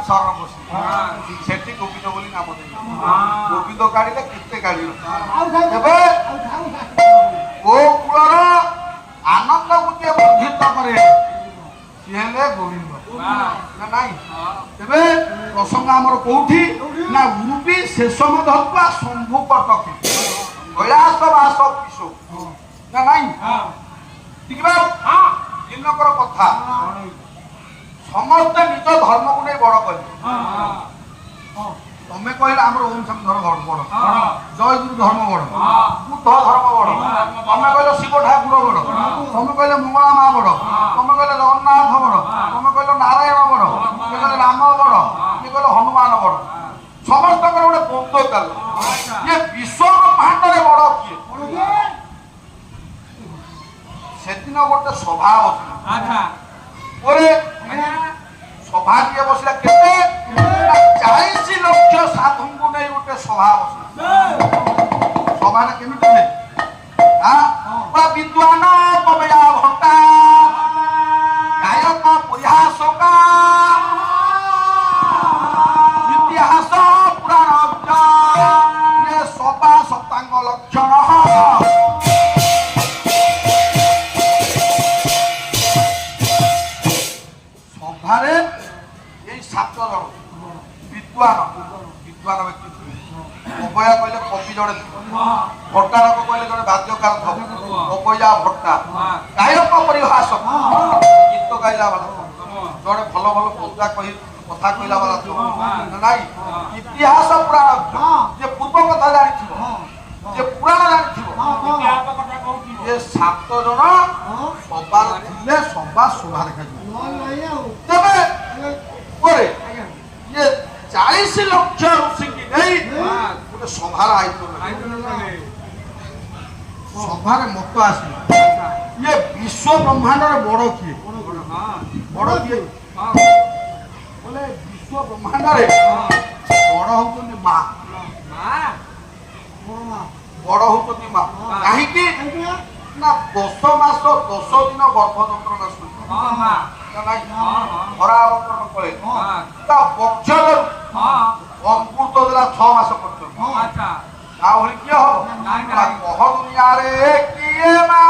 शरण बसी सेठी गोविंद बोली नाम दे गोविंद काढ़िले केते काढ़ी तेबे गोकुलर आनंद गोटे वर्धित करे सी हेले गोविंद ना नाई तेबे प्रसंग आमर कोठी ना उरुपी शेष मधुआ शंभु कटक कैलास वास किशो ना नाई ठीक बा दिनकर कथा समस्त निज धर्म को नहीं बड़ कर तमें कहले आम ओम शंकर धर्म बड़ जय गुरु धर्म बड़ बुद्ध धर्म बड़ तमें कहले शिव ठाकुर बड़ तमें कहले मंगला माँ बड़ तमें कहले जगन्नाथ बड़ तमें कहले नारायण बड़ किए कहले राम बड़ किए कहले हनुमान बड़ समस्त गोटे बंद कल ये विश्व ब्रह्मांड बड़ किए से दिन गोटे सभा सभा किए बसला केते 40 लक्ष साधु को नहीं गोटे सभा बसला सभा केमिति ने विद्वान कवया भट्टा गायक परिहासका इतिहास पुराण ये सभा सप्तांग लक्षण सभारे यही 7 जन विद्वान विद्वान व्यक्ति अभया कहले कवि जड़े भट्टारक कहले जड़े वाद्यकार अभया भट्टा गायक परिहासक गीत गाइला वाला जड़े भल भल कथा कहला वाला नाई इतिहास पुराण जे पूर्व कथा जानी जे पुराण जानी ये 7 जन सभा थिले सभा शोभा देखा तबे ओरे ये 40 लक्ष ऋषि की नहीं गोटे सभार आयोजन सभार मत आसी ये विश्व ब्रह्मांड बड़ किए बड़ किए बोले विश्व ब्रह्मांड बड़ होती माँ बड़ होती माँ कहीं ना 10 मास 10 दिन गर्भ जंत्रणा खरा अवतरण कले बक्षर अमृत देला 6 मास पर्यंत किए हम कह दुनिया रे किए माँ